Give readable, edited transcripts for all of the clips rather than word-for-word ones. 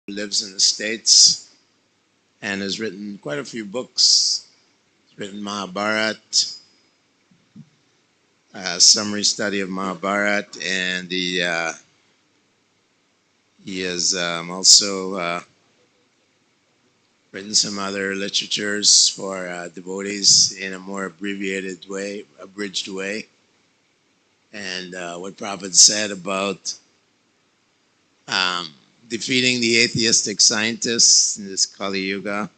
lives in the States and has written quite a few books. He's written Mahabharat, a summary study of Mahabharat, and he has also written some other literatures for devotees in a more abbreviated way, abridged way. And what Prabhupada said about defeating the atheistic scientists in this Kali Yuga.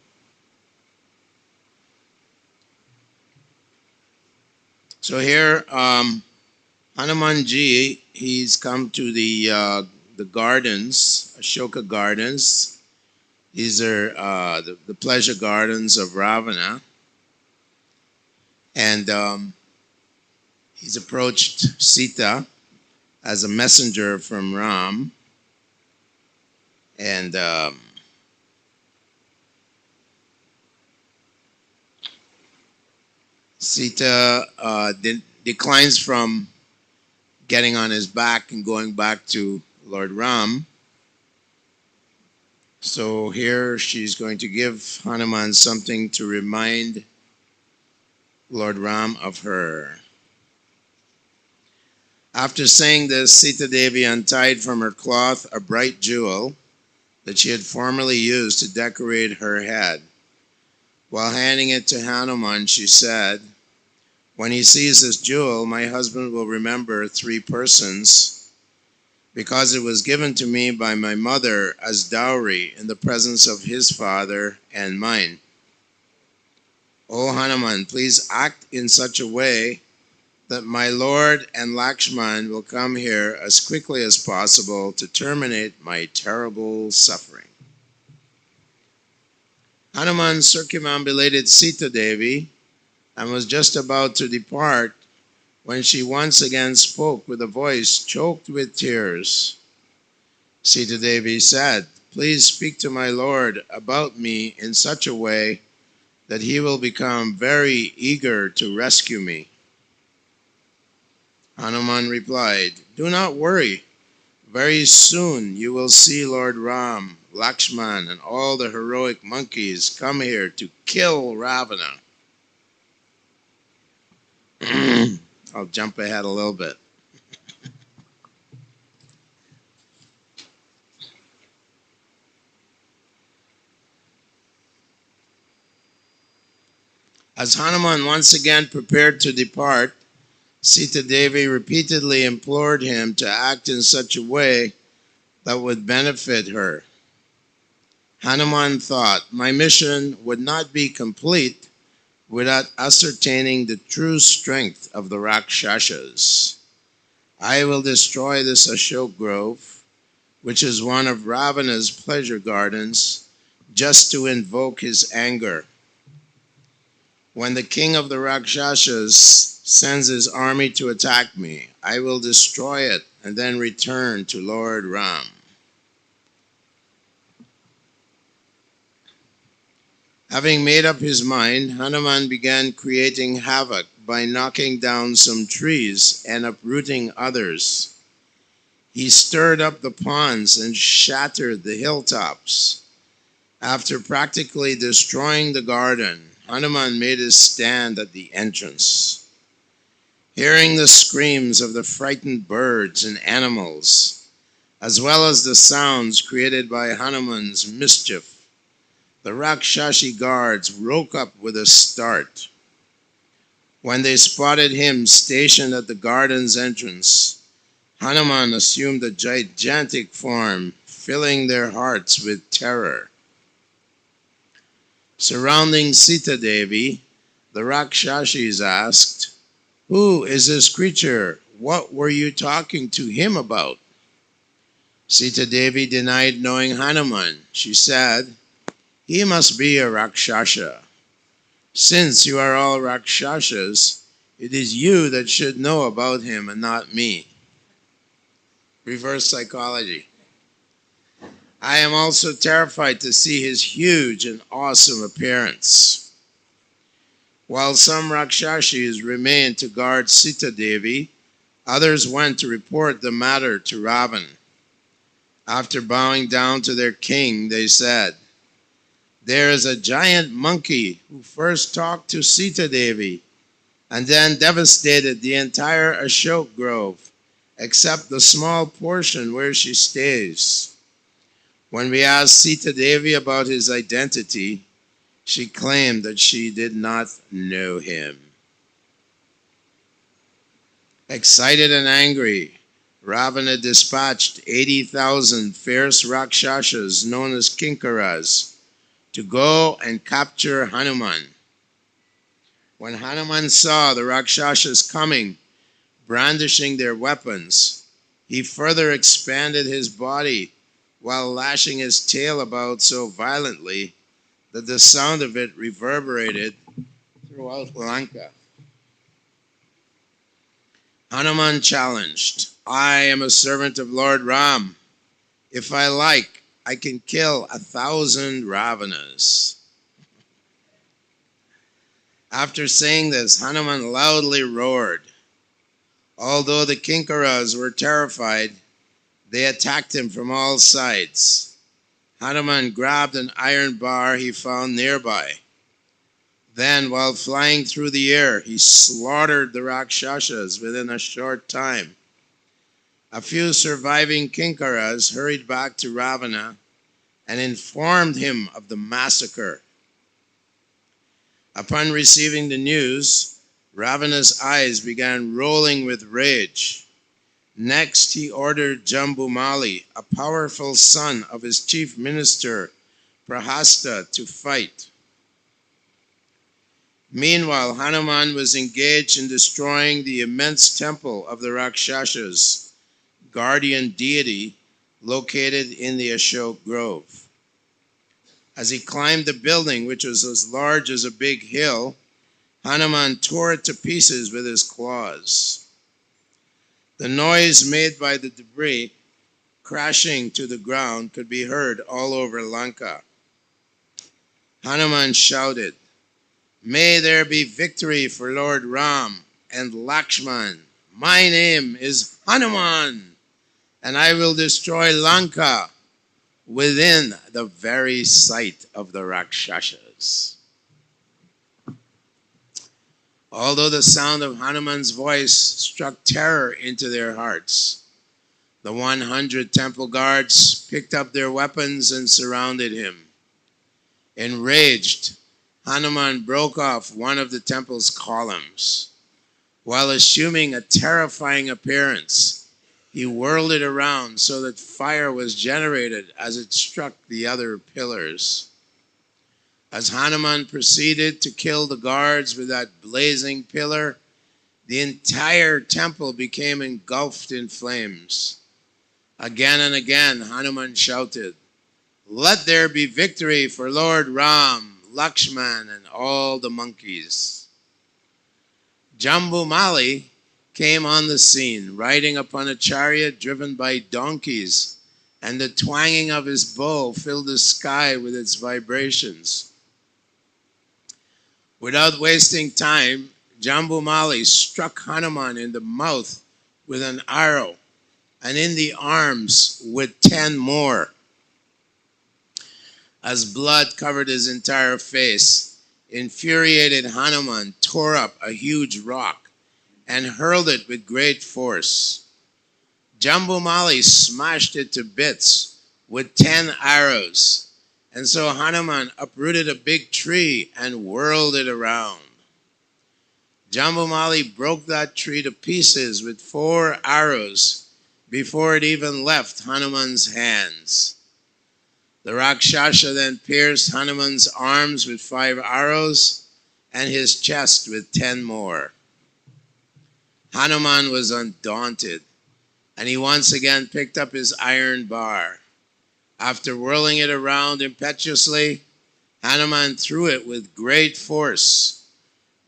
So here, Hanumanji, he's come to the gardens, Ashoka Gardens. These are the pleasure gardens of Ravana. And he's approached Sita as a messenger from Ram. And Sita declines from getting on his back and going back to Lord Ram. So here she's going to give Hanuman something to remind Lord Ram of her. After saying this, Sita Devi untied from her cloth a bright jewel that she had formerly used to decorate her head. While handing it to Hanuman, she said, "When he sees this jewel, my husband will remember 3 persons, because it was given to me by my mother as dowry in the presence of his father and mine. O Hanuman, please act in such a way that my Lord and Lakshman will come here as quickly as possible to terminate my terrible suffering." Hanuman circumambulated Sita Devi and was just about to depart when she once again spoke with a voice choked with tears. Sita Devi said, "Please speak to my Lord about me in such a way that he will become very eager to rescue me." Hanuman replied, "Do not worry. Very soon you will see Lord Ram, Lakshman, and all the heroic monkeys come here to kill Ravana." I'll jump ahead a little bit. As Hanuman once again prepared to depart, Sita Devi repeatedly implored him to act in such a way that would benefit her. Hanuman thought, "My mission would not be complete without ascertaining the true strength of the Rakshasas. I will destroy this Ashok Grove, which is one of Ravana's pleasure gardens, just to invoke his anger. When the king of the Rakshasas sends his army to attack me, I will destroy it and then return to Lord Ram." Having made up his mind, Hanuman began creating havoc by knocking down some trees and uprooting others. He stirred up the ponds and shattered the hilltops. After practically destroying the garden, Hanuman made his stand at the entrance. Hearing the screams of the frightened birds and animals, as well as the sounds created by Hanuman's mischief, the Rakshashi guards woke up with a start. When they spotted him stationed at the garden's entrance, Hanuman assumed a gigantic form, filling their hearts with terror. Surrounding Sita Devi, the Rakshashis asked, "Who is this creature? What were you talking to him about?" Sita Devi denied knowing Hanuman. She said, "He must be a Rakshasa. Since you are all Rakshasas, it is you that should know about him and not me." Reverse psychology. "I am also terrified to see his huge and awesome appearance." While some Rakshashis remained to guard Sita Devi, others went to report the matter to Ravan. After bowing down to their king, they said, "There is a giant monkey who first talked to Sita Devi and then devastated the entire Ashok Grove, except the small portion where she stays. When we asked Sita Devi about his identity, she claimed that she did not know him." Excited and angry, Ravana dispatched 80,000 fierce Rakshasas known as Kinkaras to go and capture Hanuman. When Hanuman saw the Rakshasas coming, brandishing their weapons, he further expanded his body while lashing his tail about so violently that the sound of it reverberated throughout Lanka. Hanuman challenged, "I am a servant of Lord Ram. If I like, I can kill 1,000 Ravanas." After saying this, Hanuman loudly roared. Although the Kinkaras were terrified, they attacked him from all sides. Hanuman grabbed an iron bar he found nearby. Then, while flying through the air, he slaughtered the Rakshasas within a short time. A few surviving Kinkaras hurried back to Ravana and informed him of the massacre. Upon receiving the news, Ravana's eyes began rolling with rage. Next, he ordered Jambumali, a powerful son of his chief minister, Prahasta, to fight. Meanwhile, Hanuman was engaged in destroying the immense temple of the Rakshasas, guardian deity located in the Ashok Grove. As he climbed the building, which was as large as a big hill, Hanuman tore it to pieces with his claws. The noise made by the debris crashing to the ground could be heard all over Lanka. Hanuman shouted, "May there be victory for Lord Ram and Lakshman. My name is Hanuman, and I will destroy Lanka within the very sight of the Rakshasas." Although the sound of Hanuman's voice struck terror into their hearts, the 100 temple guards picked up their weapons and surrounded him. Enraged, Hanuman broke off one of the temple's columns. While assuming a terrifying appearance, he whirled it around so that fire was generated as it struck the other pillars. As Hanuman proceeded to kill the guards with that blazing pillar, the entire temple became engulfed in flames. Again and again, Hanuman shouted, "Let there be victory for Lord Ram, Lakshman, and all the monkeys." Jambumali came on the scene, riding upon a chariot driven by donkeys, and the twanging of his bow filled the sky with its vibrations. Without wasting time, Jambumali struck Hanuman in the mouth with an arrow and in the arms with 10 more. As blood covered his entire face, infuriated Hanuman tore up a huge rock and hurled it with great force. Jambumali smashed it to bits with 10 arrows, and so Hanuman uprooted a big tree and whirled it around. Jambumali broke that tree to pieces with 4 arrows before it even left Hanuman's hands. The Rakshasa then pierced Hanuman's arms with 5 arrows and his chest with 10 more. Hanuman was undaunted, and he once again picked up his iron bar. After whirling it around impetuously, Hanuman threw it with great force.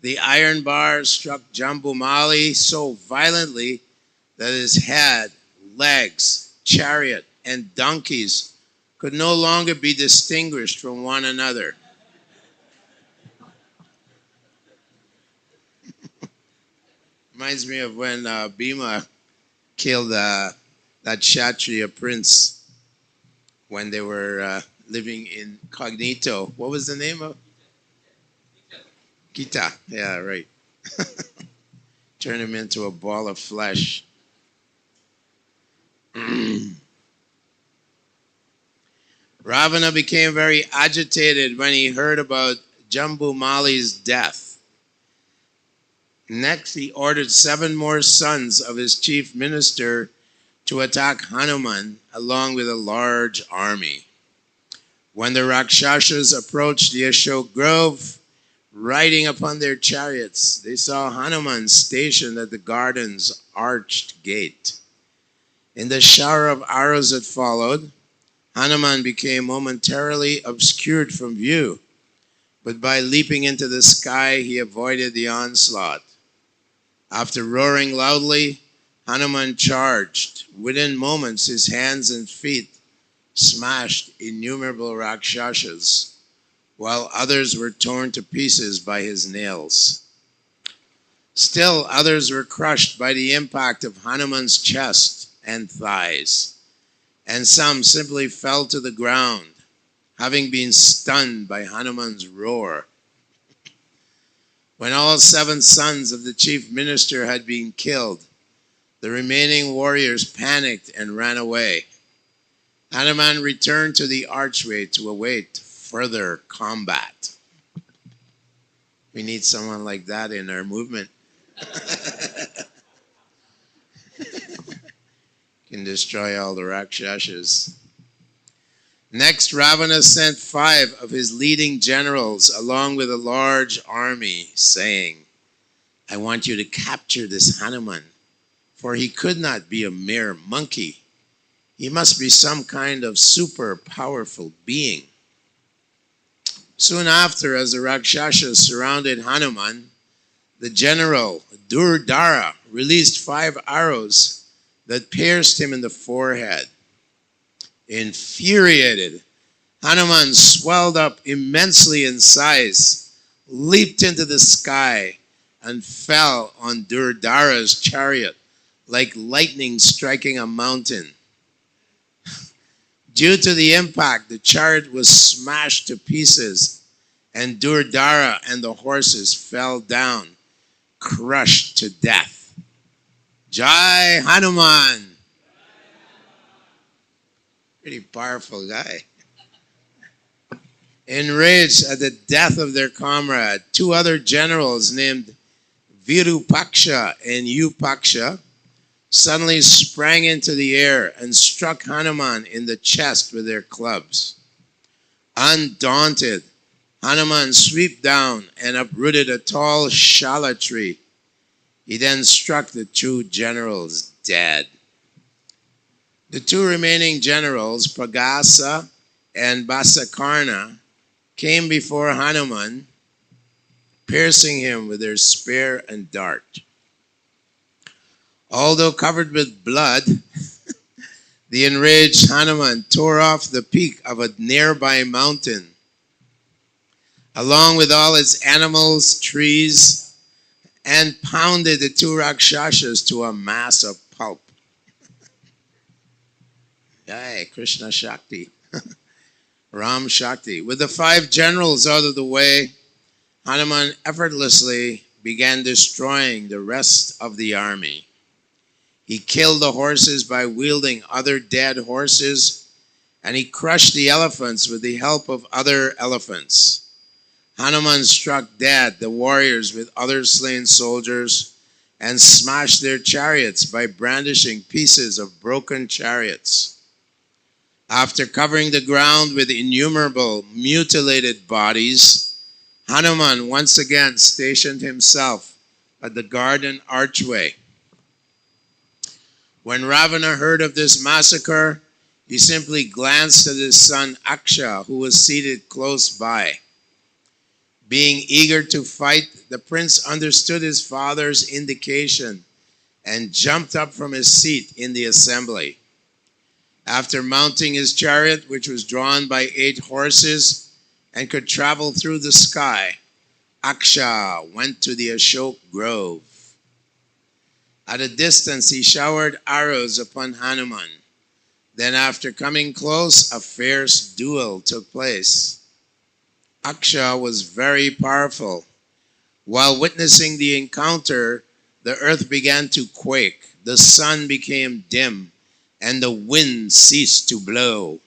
The iron bar struck Jambumali so violently that his head, legs, chariot, and donkeys could no longer be distinguished from one another. Reminds me of when Bhima killed that Kshatriya prince when they were living incognito. What was the name of? Kita. Yeah, right. Turn him into a ball of flesh. Ravana became very agitated when he heard about Jambumali's death. Next, he ordered 7 more sons of his chief minister to attack Hanuman along with a large army. When the Rakshasas approached the Ashok Grove, riding upon their chariots, they saw Hanuman stationed at the garden's arched gate. In the shower of arrows that followed, Hanuman became momentarily obscured from view, but by leaping into the sky, he avoided the onslaught. After roaring loudly, Hanuman charged. Within moments, his hands and feet smashed innumerable Rakshasas, while others were torn to pieces by his nails. Still others were crushed by the impact of Hanuman's chest and thighs, and some simply fell to the ground, having been stunned by Hanuman's roar. When all 7 sons of the chief minister had been killed, the remaining warriors panicked and ran away. Hanuman returned to the archway to await further combat. We need someone like that in our movement. Can destroy all the Rakshasas. Next, Ravana sent 5 of his leading generals along with a large army, saying, I want you to capture this Hanuman, for he could not be a mere monkey. He must be some kind of super powerful being. Soon after, as the Rakshasas surrounded Hanuman, the general Durdara released 5 arrows that pierced him in the forehead. Infuriated, Hanuman swelled up immensely in size, leaped into the sky, and fell on Durdara's chariot like lightning striking a mountain. Due to the impact, the chariot was smashed to pieces, and Durdara and the horses fell down, crushed to death. Jai Hanuman! Pretty powerful guy. Enraged at the death of their comrade, 2 other generals named Virupaksha and Upaksha suddenly sprang into the air and struck Hanuman in the chest with their clubs. Undaunted, Hanuman swooped down and uprooted a tall shala tree. He then struck the 2 generals dead. The 2 remaining generals, Pragasa and Basakarna, came before Hanuman, piercing him with their spear and dart. Although covered with blood, the enraged Hanuman tore off the peak of a nearby mountain, along with all its animals, trees, and pounded the 2 Rakshasas to a mass of pulp. Yay, Krishna Shakti. Ram Shakti. With the 5 generals out of the way, Hanuman effortlessly began destroying the rest of the army. He killed the horses by wielding other dead horses, and he crushed the elephants with the help of other elephants. Hanuman struck dead the warriors with other slain soldiers and smashed their chariots by brandishing pieces of broken chariots. After covering the ground with innumerable mutilated bodies, Hanuman once again stationed himself at the garden archway. When Ravana heard of this massacre, he simply glanced at his son Aksha, who was seated close by. Being eager to fight, the prince understood his father's indication and jumped up from his seat in the assembly. After mounting his chariot, which was drawn by 8 horses and could travel through the sky, Aksha went to the Ashok Grove. At a distance, he showered arrows upon Hanuman, Then after coming close, a fierce duel took place. Aksha was very powerful. While witnessing the encounter, the earth began to quake, the sun became dim, and the wind ceased to blow.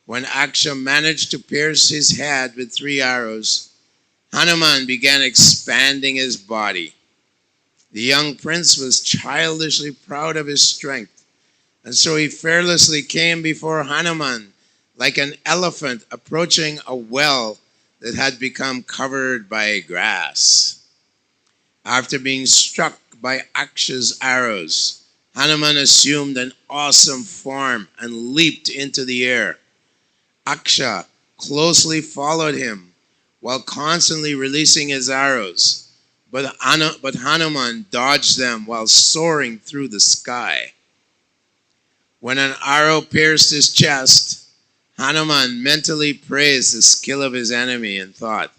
When Aksha managed to pierce his head with 3 arrows, Hanuman began expanding his body. The young prince was childishly proud of his strength, and so he fearlessly came before Hanuman like an elephant approaching a well that had become covered by grass. After being struck by Aksha's arrows, Hanuman assumed an awesome form and leaped into the air. Aksha closely followed him while constantly releasing his arrows, but Hanuman dodged them while soaring through the sky. When an arrow pierced his chest, Hanuman mentally praised the skill of his enemy and thought,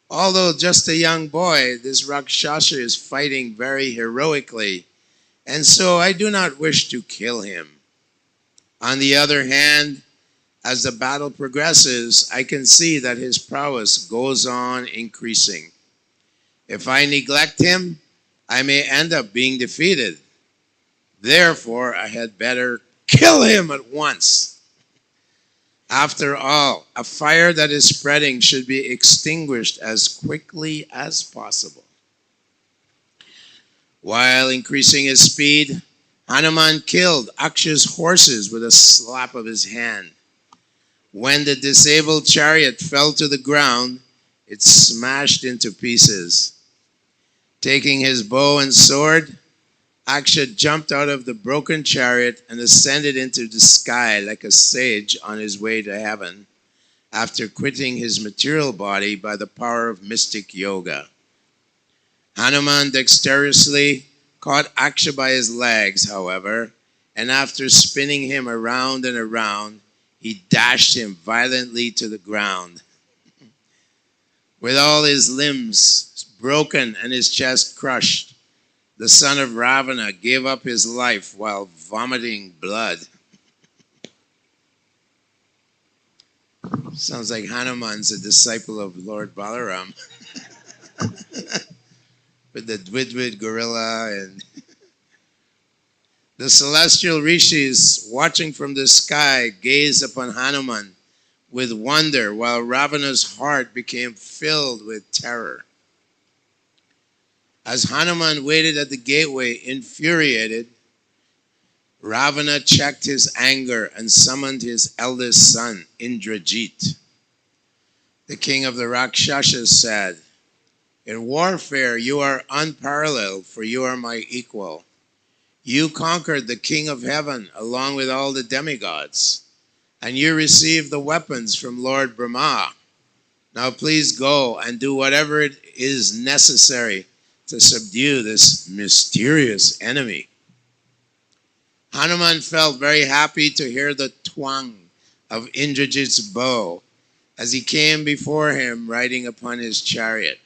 although just a young boy, this Rakshasa is fighting very heroically, and so I do not wish to kill him. On the other hand, as the battle progresses, I can see that his prowess goes on increasing. If I neglect him, I may end up being defeated. Therefore, I had better kill him at once. After all, a fire that is spreading should be extinguished as quickly as possible. While increasing his speed, Hanuman killed Aksha's horses with a slap of his hand. When the disabled chariot fell to the ground, it smashed into pieces. Taking his bow and sword, Aksha jumped out of the broken chariot and ascended into the sky like a sage on his way to heaven, after quitting his material body by the power of mystic yoga. Hanuman dexterously caught Aksha by his legs, however, and after spinning him around and around, he dashed him violently to the ground. With all his limbs broken and his chest crushed, the son of Ravana gave up his life while vomiting blood. Sounds like Hanuman's a disciple of Lord Balaram. With the Dwidwid gorilla and the celestial rishis watching from the sky gazed upon Hanuman with wonder while Ravana's heart became filled with terror. As Hanuman waited at the gateway, infuriated, Ravana checked his anger and summoned his eldest son, Indrajit. The king of the Rakshasas said, "In warfare you are unparalleled, for you are my equal. You conquered the king of heaven along with all the demigods, and you received the weapons from Lord Rama. Now please go and do whatever it is necessary to subdue this mysterious enemy." Hanuman felt very happy to hear the twang of Indrajit's bow as he came before him riding upon his chariot.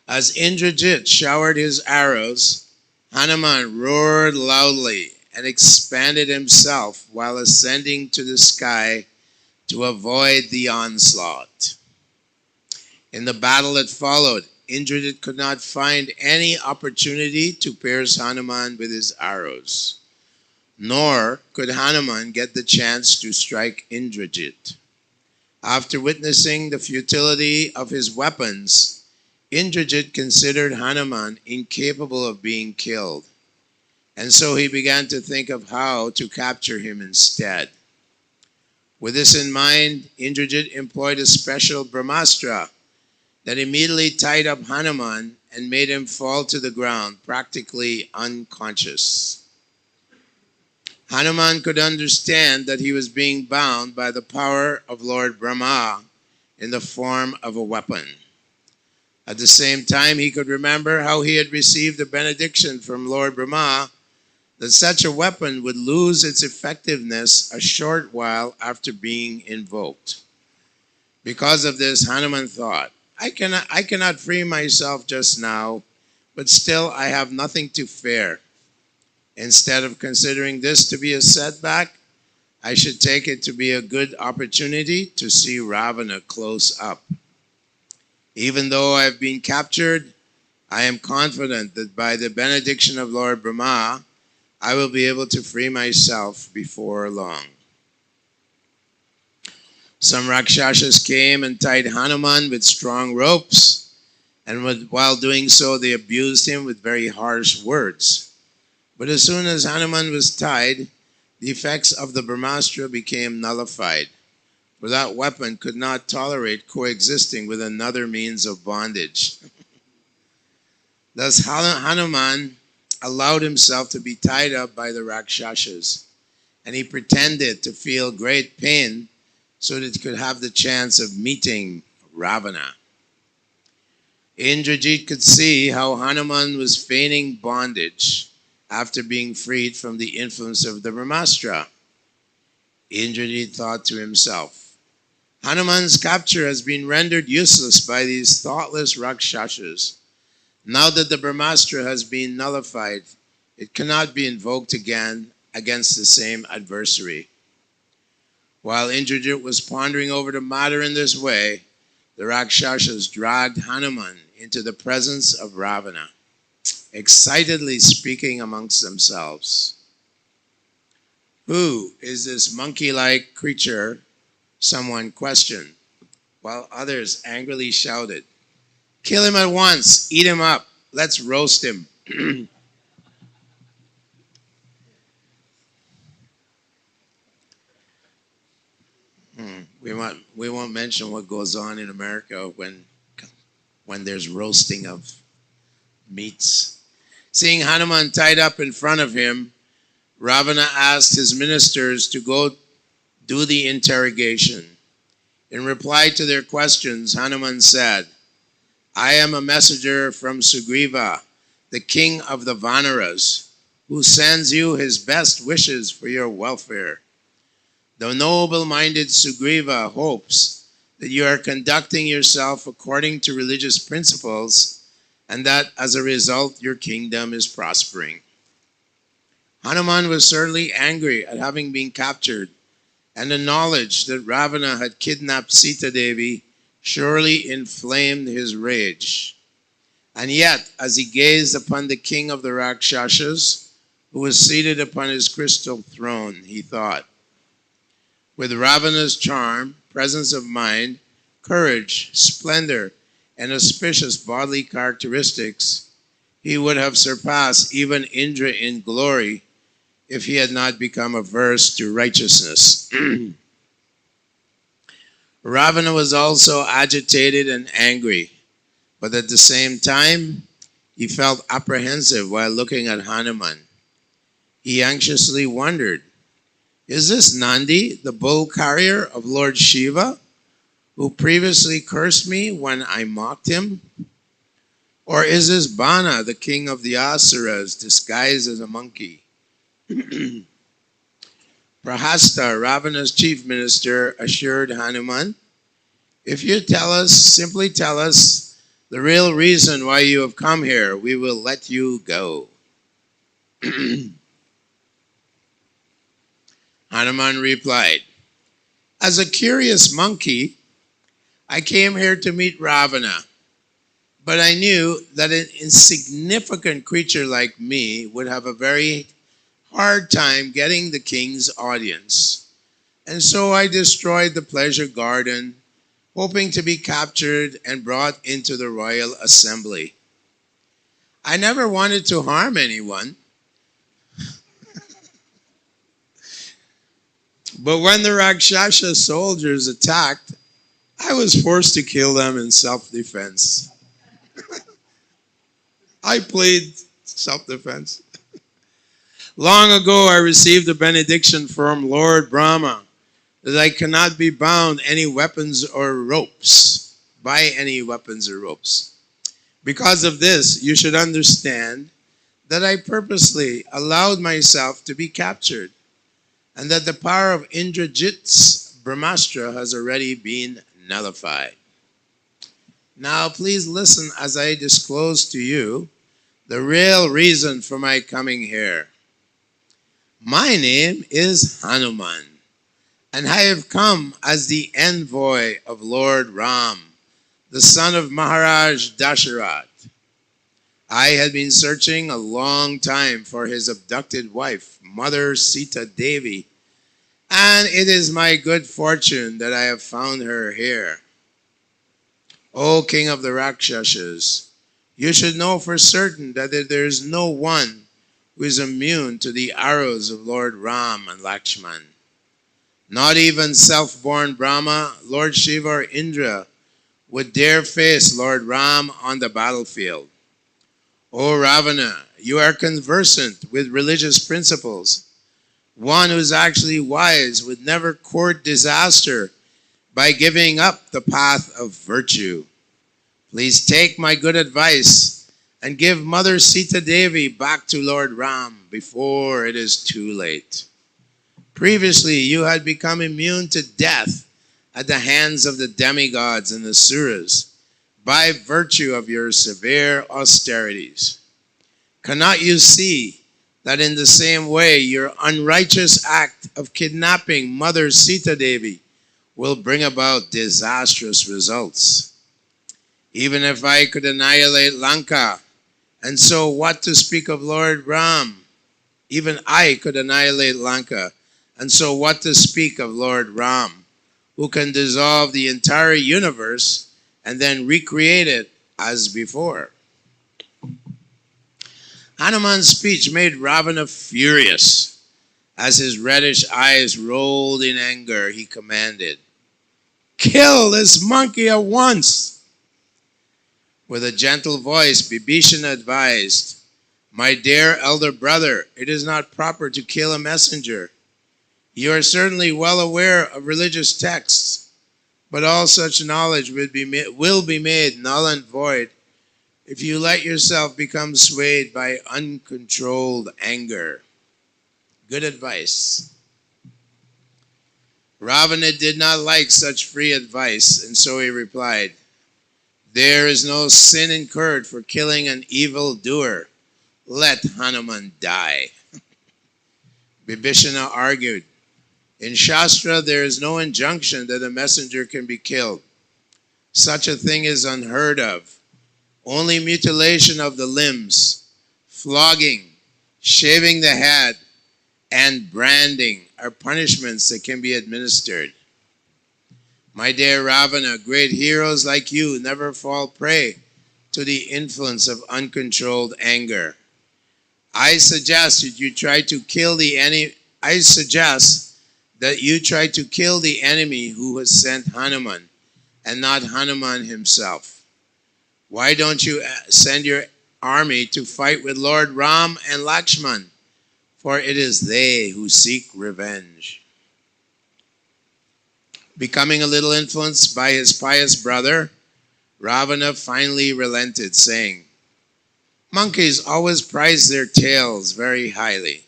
As Indrajit showered his arrows, Hanuman roared loudly and expanded himself while ascending to the sky to avoid the onslaught. In the battle that followed, Indrajit could not find any opportunity to pierce Hanuman with his arrows, nor could Hanuman get the chance to strike Indrajit. After witnessing the futility of his weapons, Indrajit considered Hanuman incapable of being killed, and so he began to think of how to capture him instead. With this in mind, Indrajit employed a special Brahmastra that immediately tied up Hanuman and made him fall to the ground, practically unconscious. Hanuman could understand that he was being bound by the power of Lord Brahma in the form of a weapon. At the same time, he could remember how he had received a benediction from Lord Rama that such a weapon would lose its effectiveness a short while after being invoked. Because of this, Hanuman thought, I cannot free myself just now, but still I have nothing to fear. Instead of considering this to be a setback, I should take it to be a good opportunity to see Ravana close up. Even though I have been captured, I am confident that by the benediction of Lord Rama, I will be able to free myself before long. Some Rakshasas came and tied Hanuman with strong ropes, and while doing so, they abused him with very harsh words. But as soon as Hanuman was tied, the effects of the Brahmastra became nullified, for that weapon could not tolerate coexisting with another means of bondage. Thus Hanuman allowed himself to be tied up by the Rakshasas, and he pretended to feel great pain so that he could have the chance of meeting Ravana. Indrajit could see how Hanuman was feigning bondage after being freed from the influence of the Brahmastra. Indrajit thought to himself, Hanuman's capture has been rendered useless by these thoughtless Rakshasas. Now that the Brahmastra has been nullified, it cannot be invoked again against the same adversary. While Indrajit was pondering over the matter in this way, the Rakshasas dragged Hanuman into the presence of Ravana, excitedly speaking amongst themselves. Who is this monkey-like creature? Someone questioned, while others angrily shouted, Kill him at once, eat him up, let's roast him. We won't mention what goes on in America when there's roasting of meats. Seeing Hanuman tied up in front of him, Ravana asked his ministers to go do the interrogation. In reply to their questions, Hanuman said, I am a messenger from Sugriva, the king of the Vanaras, who sends you his best wishes for your welfare. The noble-minded Sugriva hopes that you are conducting yourself according to religious principles and that as a result your kingdom is prospering. Hanuman was certainly angry at having been captured, and the knowledge that Ravana had kidnapped Sita Devi surely inflamed his rage. And yet, as he gazed upon the king of the Rakshasas, who was seated upon his crystal throne, he thought, with Ravana's charm, presence of mind, courage, splendor, and auspicious bodily characteristics, he would have surpassed even Indra in glory if he had not become averse to righteousness. Ravana was also agitated and angry, but at the same time, he felt apprehensive while looking at Hanuman. He anxiously wondered, is this Nandi, the bull carrier of Lord Shiva, who previously cursed me when I mocked him? Or is this Bana, the king of the Asuras, disguised as a monkey? Prahasta, Ravana's chief minister, assured Hanuman, if you simply tell us the real reason why you have come here, we will let you go. Hanuman replied, as a curious monkey, I came here to meet Ravana, but I knew that an insignificant creature like me would have a very hard time getting the king's audience. And so I destroyed the pleasure garden, hoping to be captured and brought into the royal assembly. I never wanted to harm anyone. But when the Rakshasa soldiers attacked, I was forced to kill them in self-defense. I plead self-defense. Long ago, I received a benediction from Lord Rama that I cannot be bound by any weapons or ropes. Because of this, you should understand that I purposely allowed myself to be captured, and that the power of Indrajit's Brahmastra has already been nullified. Now please listen as I disclose to you the real reason for my coming here. My name is Hanuman, and I have come as the envoy of Lord Ram, the son of Maharaj Dasharat. I had been searching a long time for his abducted wife, Mother Sita Devi, and it is my good fortune that I have found her here. O King of the Rakshasas, you should know for certain that there is no one who is immune to the arrows of Lord Ram and Lakshman. Not even self-born Brahma, Lord Shiva or Indra would dare face Lord Ram on the battlefield. O Ravana, you are conversant with religious principles. One who is actually wise would never court disaster by giving up the path of virtue. Please take my good advice and give Mother Sita Devi back to Lord Ram before it is too late. Previously, you had become immune to death at the hands of the demigods and the Asuras by virtue of your severe austerities. Cannot you see that in the same way your unrighteous act of kidnapping Mother Sita Devi will bring about disastrous results? Even if I could annihilate Lanka, and so what to speak of Lord Ram? Even I could annihilate Lanka, and so what to speak of Lord Ram, who can dissolve the entire universe and then recreate it as before. Hanuman's speech made Ravana furious. As his reddish eyes rolled in anger, he commanded, "Kill this monkey at once!" With a gentle voice, Bibhishana advised, "My dear elder brother, it is not proper to kill a messenger. You are certainly well aware of religious texts, but all such knowledge will be made null and void if you let yourself become swayed by uncontrolled anger." Good advice. Ravana did not like such free advice, and so he replied, "There is no sin incurred for killing an evil doer. Let Hanuman die." Bibhishana argued, "In Shastra there is no injunction that a messenger can be killed. Such a thing is unheard of. Only mutilation of the limbs, flogging, shaving the head, and branding are punishments that can be administered. My dear Ravana, great heroes like you never fall prey to the influence of uncontrolled anger. I suggest that you try to kill the enemy who has sent Hanuman, and not Hanuman himself. Why don't you send your army to fight with Lord Ram and Lakshman? For it is they who seek revenge." Becoming a little influenced by his pious brother, Ravana finally relented, saying, "Monkeys always prize their tails very highly.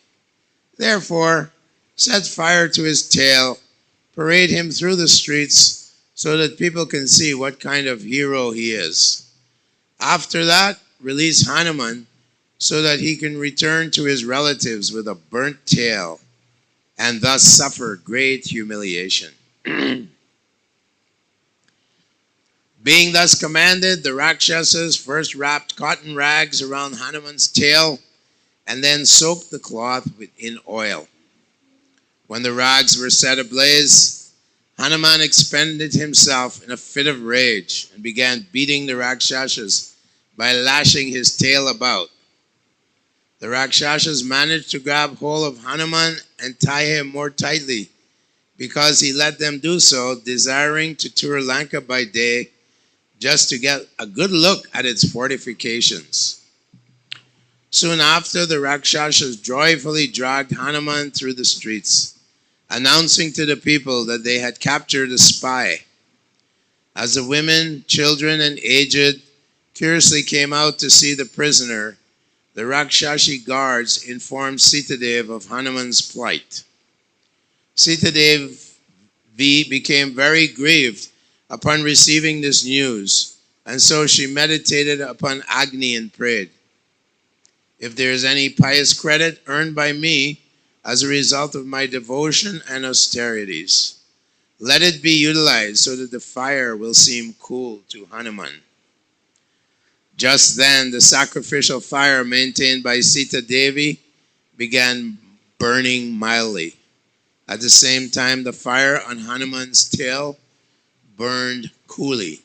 Therefore, set fire to his tail, parade him through the streets so that people can see what kind of hero he is. After that, release Hanuman so that he can return to his relatives with a burnt tail and thus suffer great humiliation." Being thus commanded, the Rakshasas first wrapped cotton rags around Hanuman's tail and then soaked the cloth in oil. When the rags were set ablaze, Hanuman expended himself in a fit of rage and began beating the Rakshasas by lashing his tail about. The Rakshasas managed to grab hold of Hanuman and tie him more tightly because he let them do so, desiring to tour Lanka by day just to get a good look at its fortifications. Soon after, the Rakshasas joyfully dragged Hanuman through the streets, announcing to the people that they had captured a spy. As the women, children, and aged curiously came out to see the prisoner, the Rakshasi guards informed Sita Devi of Hanuman's plight. Sita Devi became very grieved upon receiving this news, and so she meditated upon Agni and prayed, "If there is any pious credit earned by me as a result of my devotion and austerities. Let it be utilized so that the fire will seem cool to Hanuman." Just then, the sacrificial fire maintained by Sita Devi began burning mildly. At the same time, the fire on Hanuman's tail burned coolly,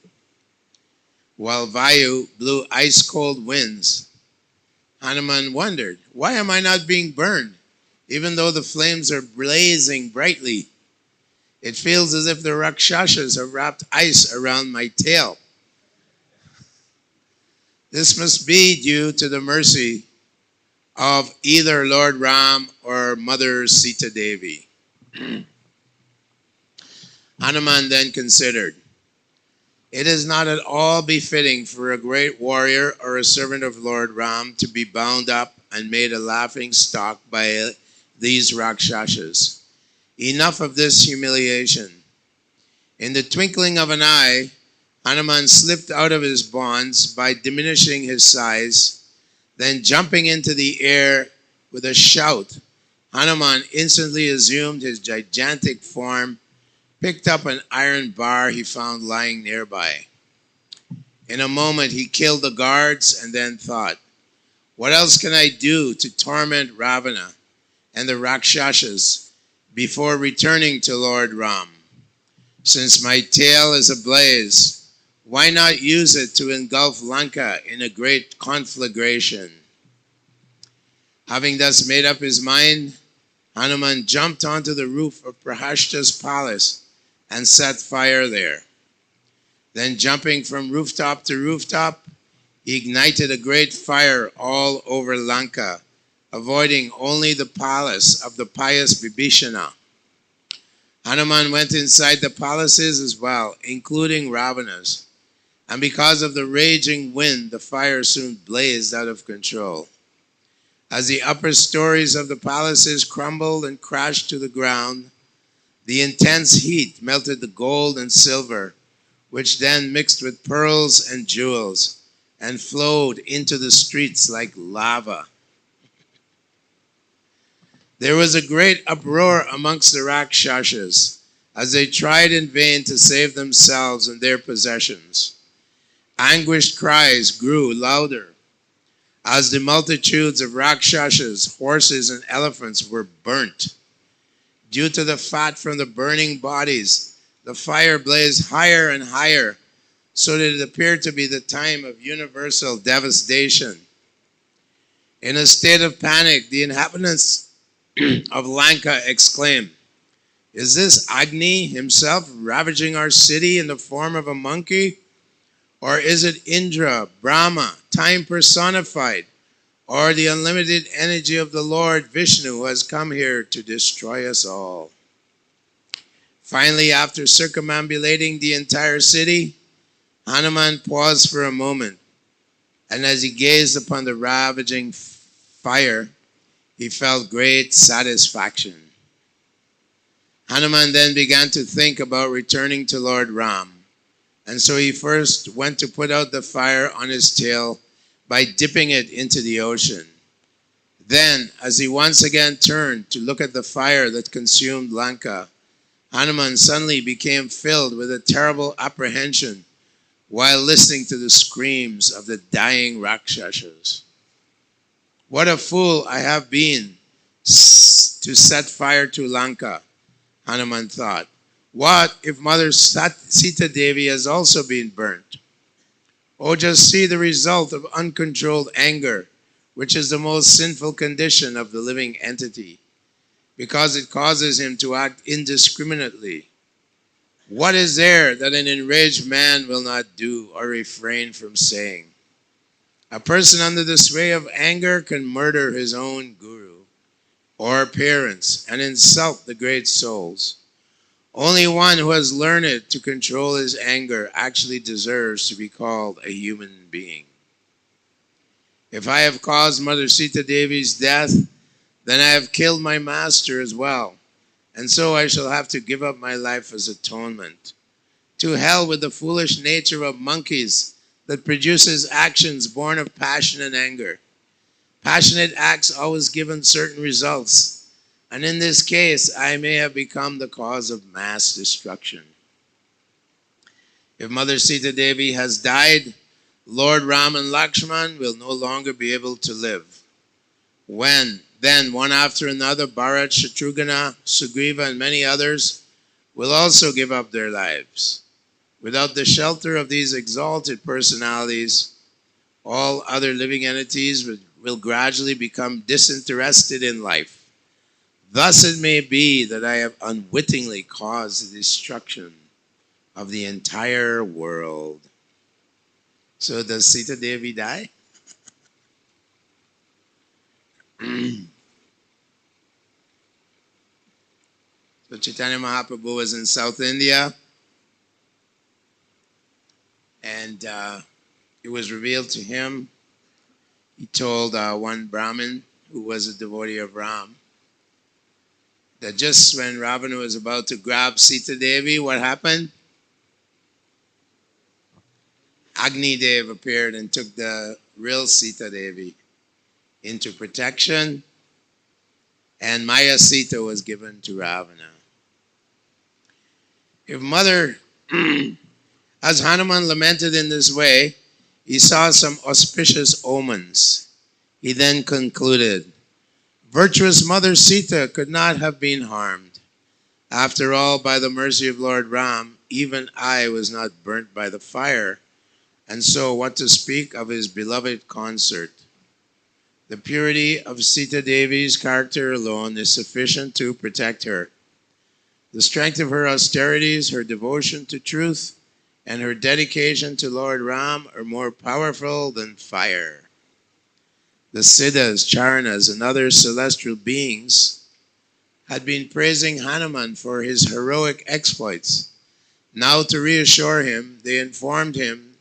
while Vayu blew ice-cold winds. Hanuman wondered, "Why am I not being burned, even though the flames are blazing brightly? It feels as if the Rakshasas have wrapped ice around my tail. This must be due to the mercy of either Lord Ram or Mother Sita Devi." Hanuman then considered, "It is not at all befitting for a great warrior or a servant of Lord Ram to be bound up and made a laughing stock by these Rakshasas. Enough of this humiliation." In the twinkling of an eye, Hanuman slipped out of his bonds by diminishing his size. Then jumping into the air with a shout, Hanuman instantly assumed his gigantic form, picked up an iron bar he found lying nearby. In a moment he killed the guards and then thought, "What else can I do to torment Ravana and the Rakshasas before returning to Lord Ram? Since my tail is ablaze, why not use it to engulf Lanka in a great conflagration?" Having thus made up his mind, Hanuman jumped onto the roof of Prahashta's palace and set fire there. Then jumping from rooftop to rooftop, he ignited a great fire all over Lanka, avoiding only the palace of the pious Vibhishana. Hanuman went inside the palaces as well, including Ravana's, and because of the raging wind, the fire soon blazed out of control. As the upper stories of the palaces crumbled and crashed to the ground, the intense heat melted the gold and silver, which then mixed with pearls and jewels and flowed into the streets like lava. There was a great uproar amongst the Rakshasas as they tried in vain to save themselves and their possessions. Anguished cries grew louder as the multitudes of Rakshasas, horses, and elephants were burnt. Due to the fat from the burning bodies, the fire blazed higher and higher, so that it appeared to be the time of universal devastation. In a state of panic, the inhabitants of Lanka exclaimed, "Is this Agni himself ravaging our city in the form of a monkey? Or is it Indra, Brahma, time personified, or the unlimited energy of the Lord Vishnu who has come here to destroy us all?" Finally, after circumambulating the entire city, Hanuman paused for a moment, and as he gazed upon the ravaging fire, he felt great satisfaction. Hanuman then began to think about returning to Lord Ram, and so he first went to put out the fire on his tail by dipping it into the ocean. Then, as he once again turned to look at the fire that consumed Lanka, Hanuman suddenly became filled with a terrible apprehension while listening to the screams of the dying Rakshasas. "What a fool I have been to set fire to Lanka," Hanuman thought. "What if Mother Sita Devi has also been burnt? Oh, just see the result of uncontrolled anger, which is the most sinful condition of the living entity, because it causes him to act indiscriminately. What is there that an enraged man will not do or refrain from saying? A person under the sway of anger can murder his own guru or parents and insult the great souls. Only one who has learned to control his anger actually deserves to be called a human being. If I have caused Mother Sita Devi's death, then I have killed my master as well, and so I shall have to give up my life as atonement. To hell with the foolish nature of monkeys that produces actions born of passion and anger. Passionate acts always give uncertain results, And in this case, I may have become the cause of mass destruction. If Mother Sita Devi has died, Lord Rama and Lakshman will no longer be able to live. Then, one after another, Bharat, Shatrughna, Sugriva, and many others will also give up their lives. Without the shelter of these exalted personalities, all other living entities will gradually become disinterested in life. Thus it may be that I have unwittingly caused the destruction of the entire world. So does Sita Devi die? So Chaitanya Mahaprabhu was in South India, and it was revealed to him. He told one Brahmin who was a devotee of Ram that just when Ravana was about to grab Sita Devi, what happened? Agni Dev appeared and took the real Sita Devi into protection, and Maya Sita was given to Ravana. If Mother, as Hanuman lamented in this way, he saw some auspicious omens. He then concluded, virtuous Mother Sita could not have been harmed. After all, by the mercy of Lord Ram, even I was not burnt by the fire, and so what to speak of his beloved consort? The purity of Sita Devi's character alone is sufficient to protect her. The strength of her austerities, her devotion to truth, and her dedication to Lord Ram are more powerful than fire. The Siddhas, Charanas, and other celestial beings had been praising Hanuman for his heroic exploits. Now, to reassure him, they informed him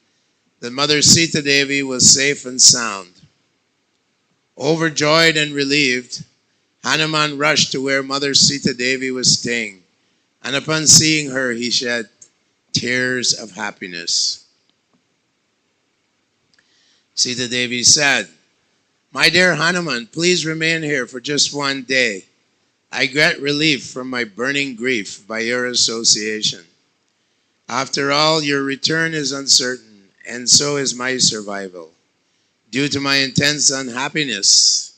that Mother Sita Devi was safe and sound. Overjoyed and relieved, Hanuman rushed to where Mother Sita Devi was staying, and upon seeing her, he shed tears of happiness. Sita Devi said, my dear Hanuman, please remain here for just one day. I get relief from my burning grief by your association. After all, your return is uncertain, and so is my survival. Due to my intense unhappiness,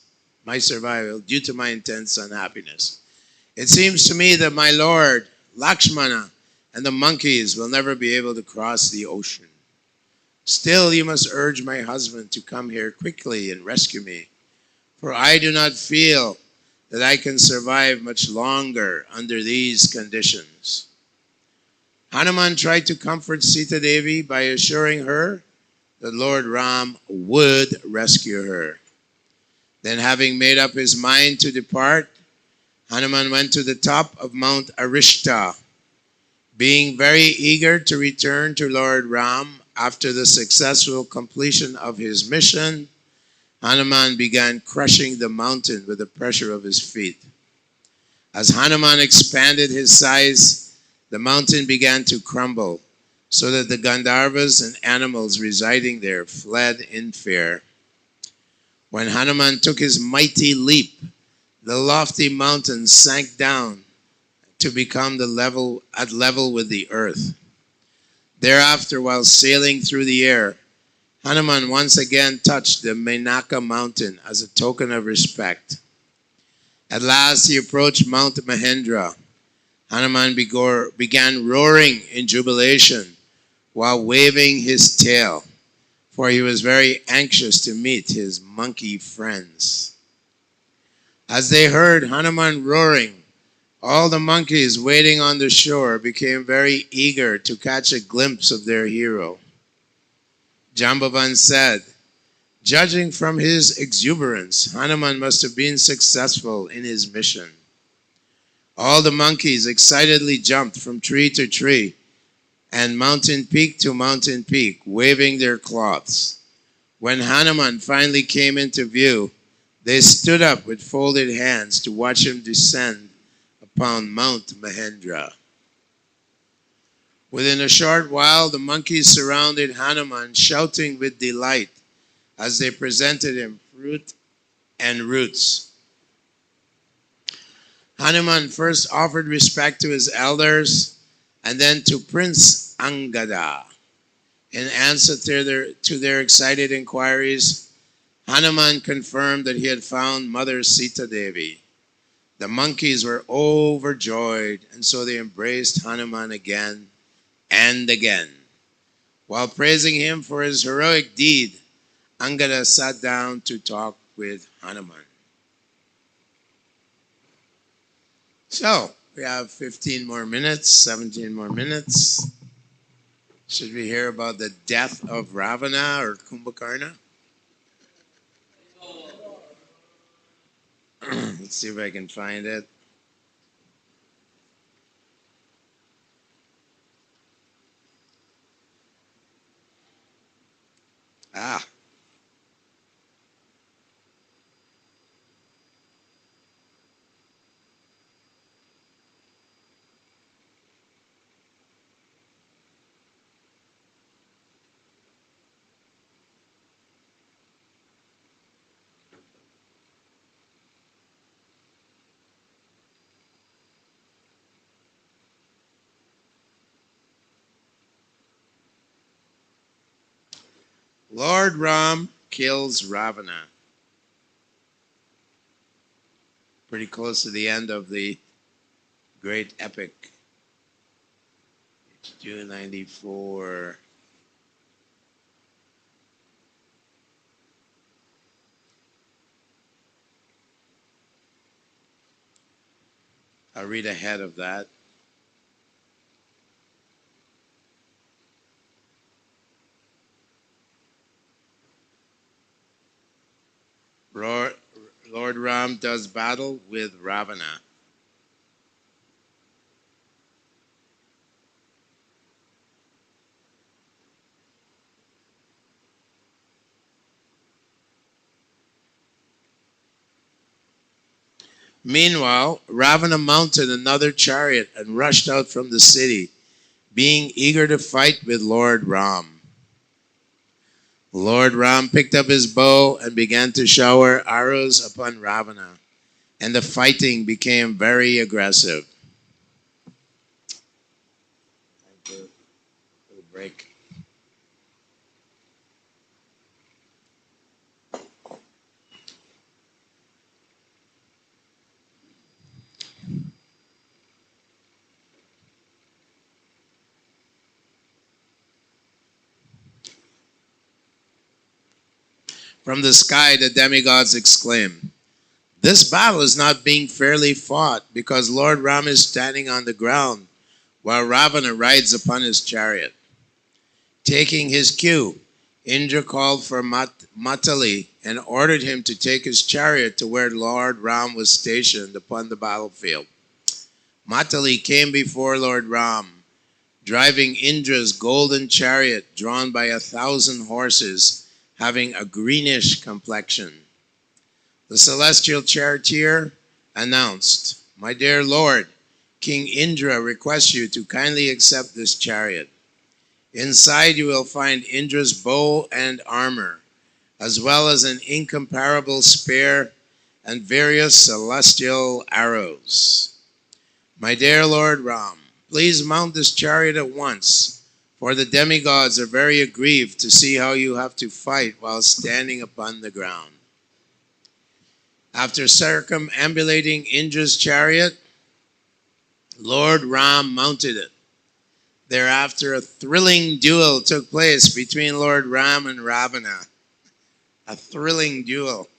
it seems to me that my lord, Lakshmana, and the monkeys will never be able to cross the ocean. Still, you must urge my husband to come here quickly and rescue me, for I do not feel that I can survive much longer under these conditions. Hanuman tried to comfort Sita Devi by assuring her that Lord Ram would rescue her. Then, having made up his mind to depart, Hanuman went to the top of Mount Arishta. Being very eager to return to Lord Ram after the successful completion of his mission, Hanuman began crushing the mountain with the pressure of his feet. As Hanuman expanded his size, the mountain began to crumble, so that the Gandharvas and animals residing there fled in fear. When Hanuman took his mighty leap, the lofty mountain sank down to become at level with the earth. Thereafter, while sailing through the air, Hanuman once again touched the Menaka mountain as a token of respect. At last he approached Mount Mahendra. Hanuman began roaring in jubilation while waving his tail, for he was very anxious to meet his monkey friends. As they heard Hanuman roaring, all the monkeys waiting on the shore became very eager to catch a glimpse of their hero. Jambavan said, judging from his exuberance, Hanuman must have been successful in his mission. All the monkeys excitedly jumped from tree to tree and mountain peak to mountain peak, waving their cloths. When Hanuman finally came into view, they stood up with folded hands to watch him descend upon Mount Mahendra. Within a short while, the monkeys surrounded Hanuman, shouting with delight as they presented him fruit and roots. Hanuman first offered respect to his elders and then to Prince Angada. In answer to their excited inquiries, Hanuman confirmed that he had found Mother Sita Devi. The monkeys were overjoyed, and so they embraced Hanuman again and again. While praising him for his heroic deed, Angada sat down to talk with Hanuman. So, we have 15 more minutes, 17 more minutes. Should we hear about the death of Ravana or Kumbhakarna? Let's see if I can find it. Ah. Lord Ram kills Ravana. Pretty close to the end of the great epic. It's 294. I'll read ahead of that. Lord Ram does battle with Ravana. Meanwhile, Ravana mounted another chariot and rushed out from the city, being eager to fight with Lord Ram. Lord Ram picked up his bow and began to shower arrows upon Ravana, and the fighting became very aggressive. Time for a break. From the sky, the demigods exclaimed, "This battle is not being fairly fought because Lord Ram is standing on the ground while Ravana rides upon his chariot." Taking his cue, Indra called for Matali and ordered him to take his chariot to where Lord Ram was stationed upon the battlefield. Matali came before Lord Ram, driving Indra's golden chariot drawn by 1,000 horses, having a greenish complexion. The celestial charioteer announced, "My dear Lord, King Indra requests you to kindly accept this chariot. Inside you will find Indra's bow and armor, as well as an incomparable spear and various celestial arrows. My dear Lord Ram, please mount this chariot at once, for the demigods are very aggrieved to see how you have to fight while standing upon the ground." After circumambulating Indra's chariot, Lord Ram mounted it. Thereafter, a thrilling duel took place between Lord Ram and Ravana. A thrilling duel.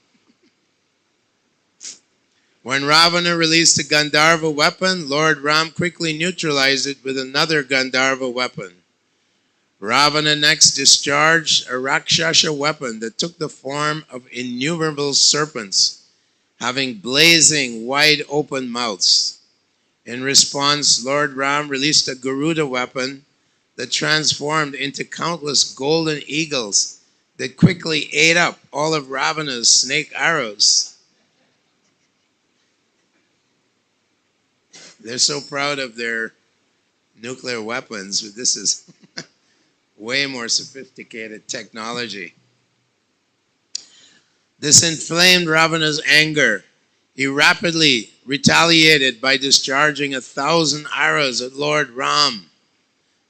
When Ravana released the Gandharva weapon, Lord Ram quickly neutralized it with another Gandharva weapon. Ravana next discharged a Rakshasa weapon that took the form of innumerable serpents, having blazing, wide-open mouths. In response, Lord Ram released a Garuda weapon that transformed into countless golden eagles that quickly ate up all of Ravana's snake arrows. They're so proud of their nuclear weapons, but this is way more sophisticated technology. This inflamed Ravana's anger. He rapidly retaliated by discharging 1,000 arrows at Lord Ram,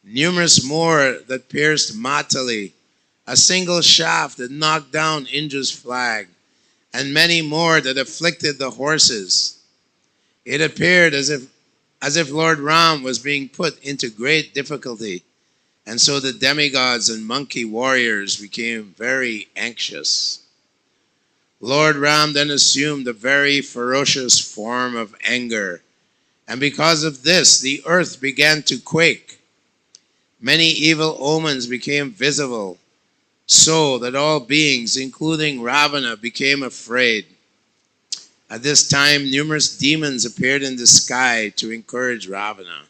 numerous more that pierced Matali, a single shaft that knocked down Indra's flag, and many more that afflicted the horses. It appeared as if Lord Ram was being put into great difficulty, and so the demigods and monkey warriors became very anxious. Lord Ram then assumed a very ferocious form of anger, and because of this, the earth began to quake. Many evil omens became visible, so that all beings, including Ravana, became afraid. At this time, numerous demons appeared in the sky to encourage Ravana,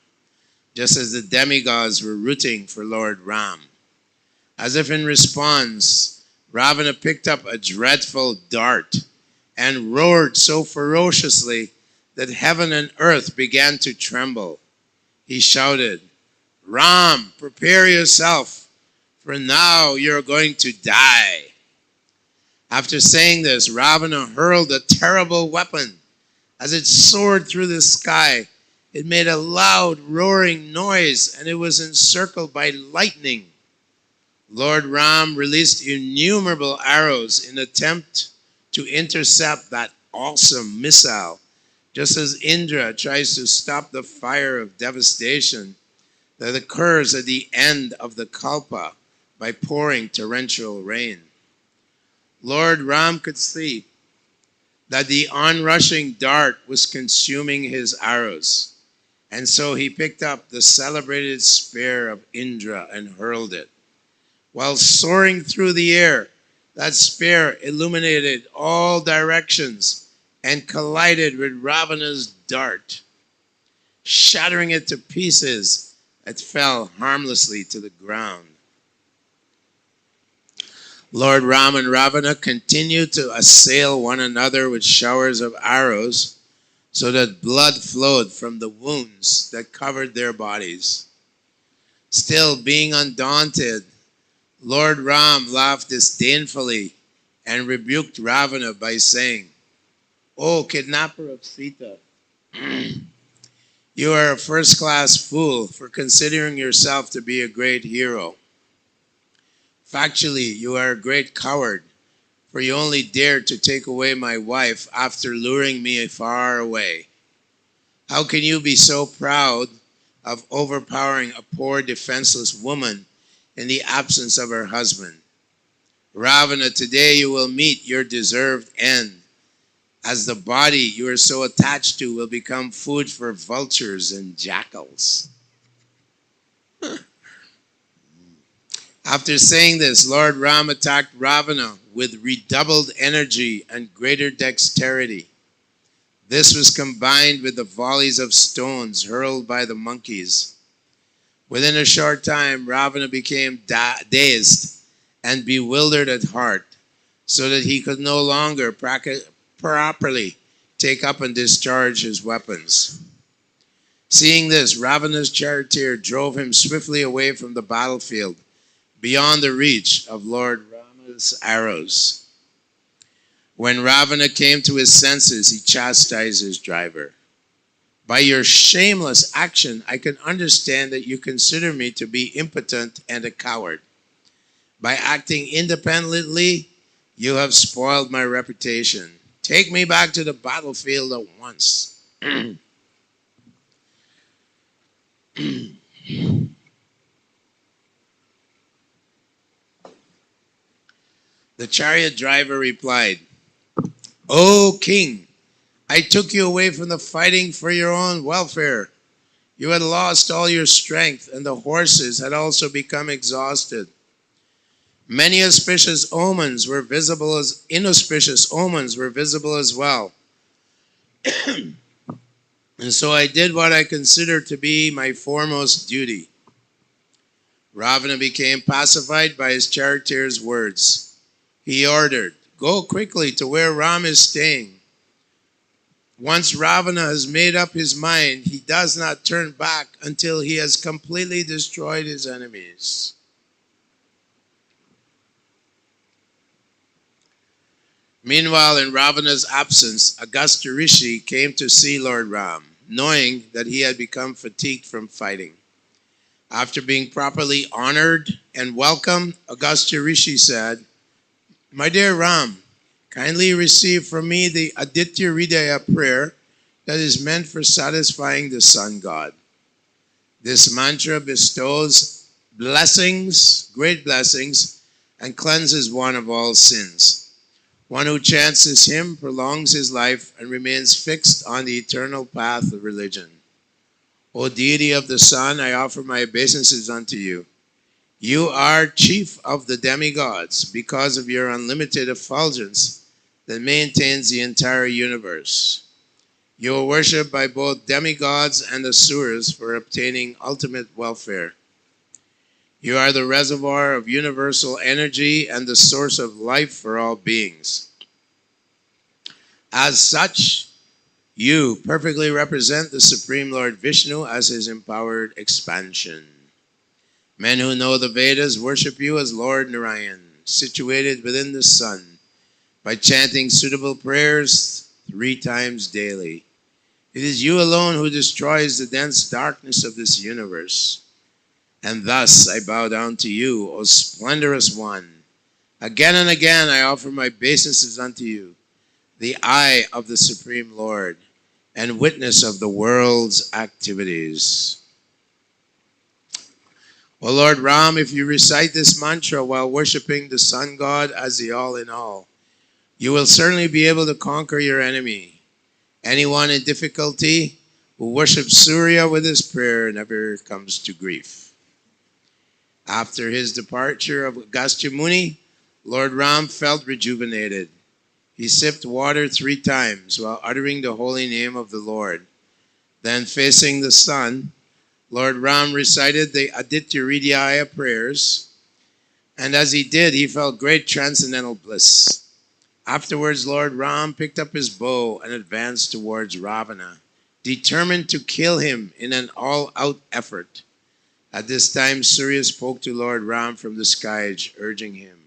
just as the demigods were rooting for Lord Ram. As if in response, Ravana picked up a dreadful dart and roared so ferociously that heaven and earth began to tremble. He shouted, "Ram, prepare yourself, for now you're going to die." After saying this, Ravana hurled a terrible weapon. As it soared through the sky, it made a loud roaring noise, and it was encircled by lightning. Lord Ram released innumerable arrows in attempt to intercept that awesome missile, just as Indra tries to stop the fire of devastation that occurs at the end of the Kalpa by pouring torrential rain. Lord Ram could see that the onrushing dart was consuming his arrows, and so he picked up the celebrated spear of Indra and hurled it. While soaring through the air, that spear illuminated all directions and collided with Ravana's dart. Shattering it to pieces, it fell harmlessly to the ground. Lord Ram and Ravana continued to assail one another with showers of arrows, so that blood flowed from the wounds that covered their bodies. Still being undaunted, Lord Ram laughed disdainfully and rebuked Ravana by saying, "O kidnapper of Sita, you are a first-class fool for considering yourself to be a great hero. Factually, you are a great coward, for you only dared to take away my wife after luring me far away. How can you be so proud of overpowering a poor defenseless woman in the absence of her husband? Ravana, today you will meet your deserved end, as the body you are so attached to will become food for vultures and jackals." After saying this, Lord Ram attacked Ravana with redoubled energy and greater dexterity. This was combined with the volleys of stones hurled by the monkeys. Within a short time, Ravana became dazed and bewildered at heart, so that he could no longer properly take up and discharge his weapons. Seeing this, Ravana's charioteer drove him swiftly away from the battlefield, beyond the reach of Lord Rama's arrows. When Ravana came to his senses, he chastised his driver. "By your shameless action, I can understand that you consider me to be impotent and a coward. By acting independently, you have spoiled my reputation. Take me back to the battlefield at once." The chariot driver replied, "O king, I took you away from the fighting for your own welfare. You had lost all your strength, and the horses had also become exhausted. Many auspicious omens were visible as inauspicious omens were visible as well. And so I did what I considered to be my foremost duty." Ravana became pacified by his charioteer's words. He ordered, "Go quickly to where Ram is staying." Once Ravana has made up his mind, he does not turn back until he has completely destroyed his enemies. Meanwhile, in Ravana's absence, Agastya Rishi came to see Lord Ram, knowing that he had become fatigued from fighting. After being properly honored and welcomed, Agastya Rishi said, "My dear Ram, kindly receive from me the Aditya Hridaya prayer that is meant for satisfying the sun god. This mantra bestows blessings, great blessings, and cleanses one of all sins. One who chants this hymn prolongs his life and remains fixed on the eternal path of religion. O deity of the sun, I offer my obeisances unto you. You are chief of the demigods because of your unlimited effulgence that maintains the entire universe. You are worshipped by both demigods and asuras for obtaining ultimate welfare. You are the reservoir of universal energy and the source of life for all beings. As such, you perfectly represent the Supreme Lord Vishnu as his empowered expansion. Men who know the Vedas worship you as Lord Narayan, situated within the sun, by chanting suitable prayers 3 times daily. It is you alone who destroys the dense darkness of this universe. And thus I bow down to you, O splendorous one. Again and again I offer my obeisances unto you, the eye of the Supreme Lord, and witness of the world's activities. O Lord Ram, if you recite this mantra while worshipping the sun god as the all-in-all, you will certainly be able to conquer your enemy. Anyone in difficulty who worships Surya with his prayer never comes to grief. After his departure of Agastya Muni, Lord Ram felt rejuvenated. He sipped water 3 times while uttering the holy name of the Lord. Then, facing the sun, Lord Ram recited the Aditya Hridaya prayers, and as he did, he felt great transcendental bliss. Afterwards, Lord Ram picked up his bow and advanced towards Ravana, determined to kill him in an all-out effort. At this time, Surya spoke to Lord Ram from the sky, urging him,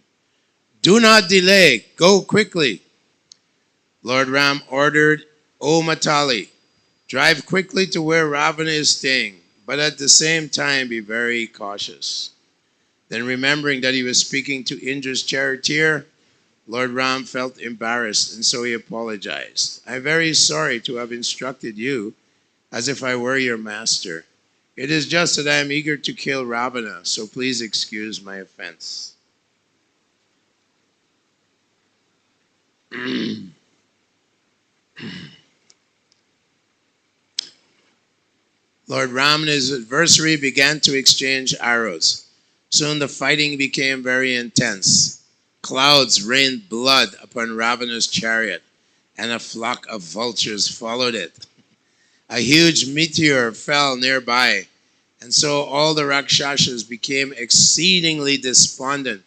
"Do not delay, go quickly." Lord Ram ordered, "O Matali, drive quickly to where Ravana is staying, but at the same time be very cautious." Then, remembering that he was speaking to Indra's charioteer, Lord Ram felt embarrassed, and so he apologized. "I am very sorry to have instructed you as if I were your master. It is just that I am eager to kill Ravana, so please excuse my offense." Lord Ram and his adversary began to exchange arrows. Soon the fighting became very intense. Clouds rained blood upon Ravana's chariot, and a flock of vultures followed it. A huge meteor fell nearby, and so all the Rakshasas became exceedingly despondent,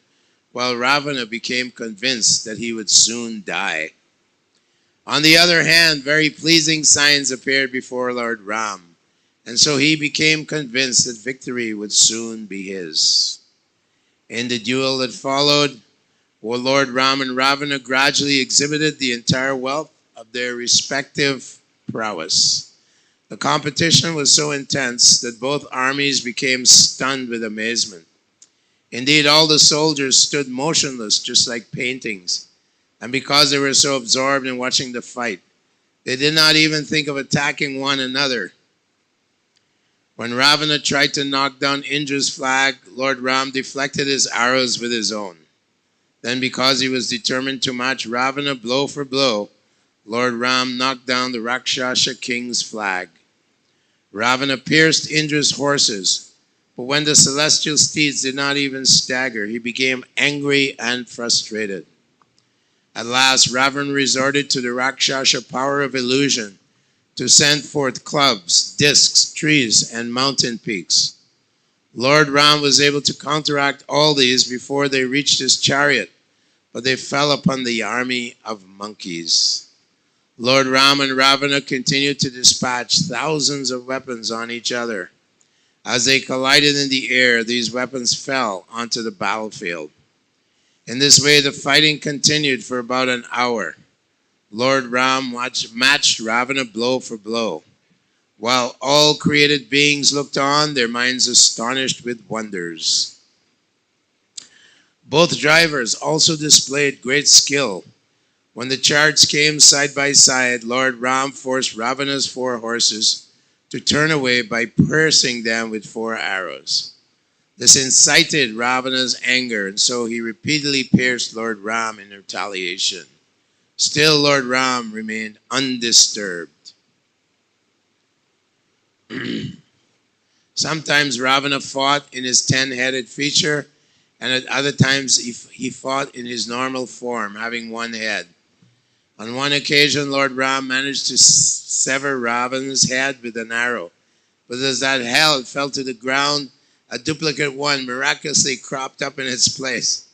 while Ravana became convinced that he would soon die. On the other hand, very pleasing signs appeared before Lord Ram, and so he became convinced that victory would soon be his. In the duel that followed, Lord Ram and Ravana gradually exhibited the entire wealth of their respective prowess. The competition was so intense that both armies became stunned with amazement. Indeed, all the soldiers stood motionless, just like paintings, and because they were so absorbed in watching the fight, they did not even think of attacking one another. When Ravana tried to knock down Indra's flag, Lord Ram deflected his arrows with his own. Then, because he was determined to match Ravana blow for blow, Lord Ram knocked down the Rakshasa king's flag. Ravana pierced Indra's horses, but when the celestial steeds did not even stagger, he became angry and frustrated. At last, Ravana resorted to the Rakshasa power of illusion to send forth clubs, discs, trees, and mountain peaks. Lord Ram was able to counteract all these before they reached his chariot, but they fell upon the army of monkeys. Lord Ram and Ravana continued to dispatch thousands of weapons on each other. As they collided in the air, these weapons fell onto the battlefield. In this way, the fighting continued for about an hour. Lord Ram matched Ravana blow for blow. While all created beings looked on, their minds astonished with wonders. Both drivers also displayed great skill. When the chariots came side by side, Lord Ram forced Ravana's 4 horses to turn away by piercing them with 4 arrows. This incited Ravana's anger, and so he repeatedly pierced Lord Ram in retaliation. Still, Lord Ram remained undisturbed. Sometimes Ravana fought in his 10-headed feature, and at other times he fought in his normal form, having 1 head. On one occasion, Lord Ram managed to sever Ravana's head with an arrow, but as that head fell to the ground, a duplicate one miraculously cropped up in its place.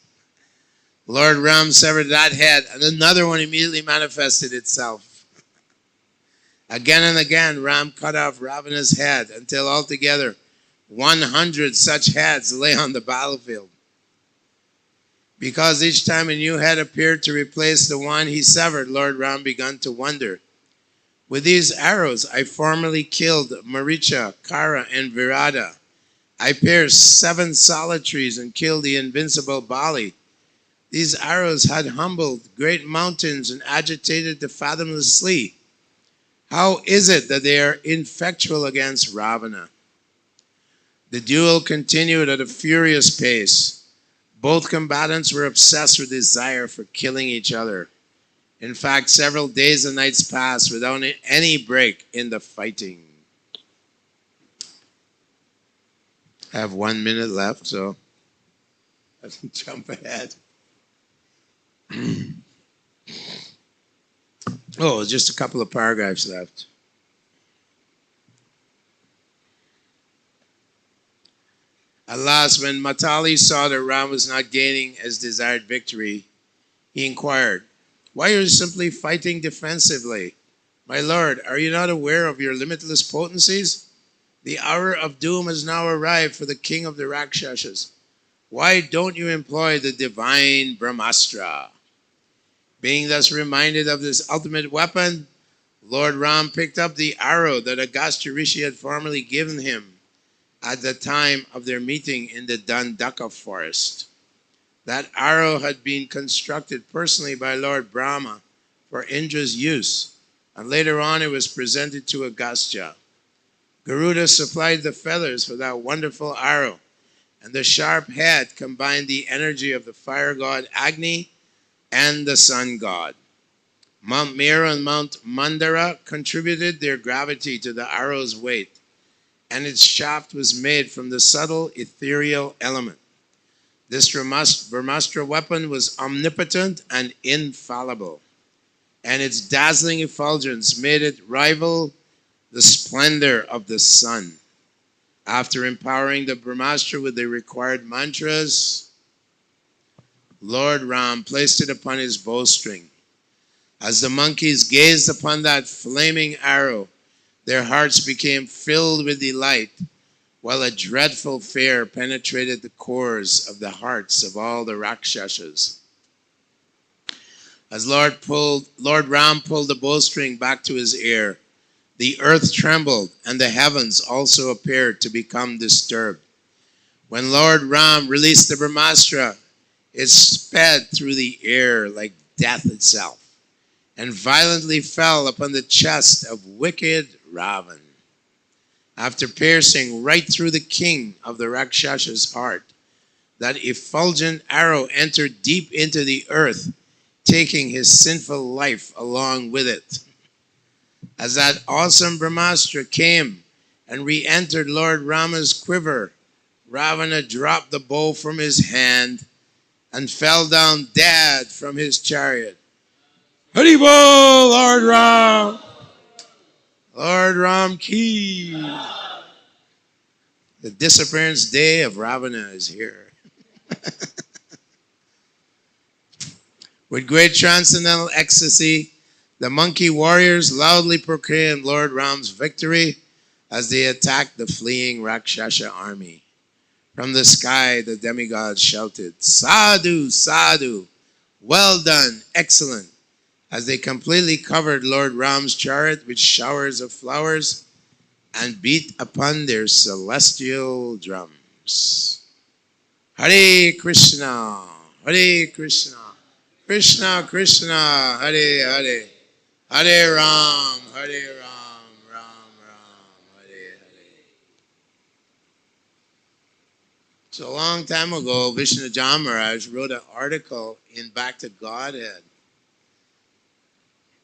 Lord Ram severed that head, and another one immediately manifested itself. Again and again, Ram cut off Ravana's head until altogether 100 such heads lay on the battlefield. Because each time a new head appeared to replace the one he severed, Lord Ram began to wonder. With these arrows, I formerly killed Maricha, Kara, and Virata. I pierced 7 solid trees and killed the invincible Bali. These arrows had humbled great mountains and agitated the fathomless sea. How is it that they are ineffectual against Ravana? The duel continued at a furious pace. Both combatants were obsessed with desire for killing each other. In fact, several days and nights passed without any break in the fighting. I have 1 minute left, so I can jump ahead. Oh, just a couple of paragraphs left. At last, when Matali saw that Ram was not gaining his desired victory, he inquired, "Why are you simply fighting defensively? My lord, are you not aware of your limitless potencies? The hour of doom has now arrived for the king of the Rakshasas. Why don't you employ the divine Brahmastra?" Being thus reminded of this ultimate weapon, Lord Ram picked up the arrow that Agastya Rishi had formerly given him at the time of their meeting in the Dandaka forest. That arrow had been constructed personally by Lord Brahma for Indra's use, and later on it was presented to Agastya. Garuda supplied the feathers for that wonderful arrow, and the sharp head combined the energy of the fire god Agni and the sun god. Mount Meru and Mount Mandara contributed their gravity to the arrow's weight, and its shaft was made from the subtle ethereal element. This Brahmastra weapon was omnipotent and infallible, and its dazzling effulgence made it rival the splendor of the sun. After empowering the Brahmastra with the required mantras, Lord Ram placed it upon his bowstring. As the monkeys gazed upon that flaming arrow, their hearts became filled with delight, while a dreadful fear penetrated the cores of the hearts of all the Rakshasas. As Lord Ram pulled the bowstring back to his ear, the earth trembled and the heavens also appeared to become disturbed. When Lord Ram released the Brahmastra, it sped through the air like death itself and violently fell upon the chest of wicked Ravan. After piercing right through the king of the Rakshas's heart, that effulgent arrow entered deep into the earth, taking his sinful life along with it. As that awesome Brahmastra came and re-entered Lord Rama's quiver, Ravana dropped the bow from his hand and fell down dead from his chariot. Haribol, Lord Ram! Lord Ram ki! The disappearance day of Ravana is here. With great transcendental ecstasy, the monkey warriors loudly proclaimed Lord Ram's victory as they attacked the fleeing Rakshasa army. From the sky, the demigods shouted, "Sadhu, sadhu, well done, excellent," as they completely covered Lord Ram's chariot with showers of flowers and beat upon their celestial drums. Hare Krishna, Hare Krishna, Krishna Krishna, Hare Hare, Hare Ram, Hare Ram, Ram Ram, Hare Hare. So a long time ago, Vishnu Jamaraj wrote an article in Back to Godhead.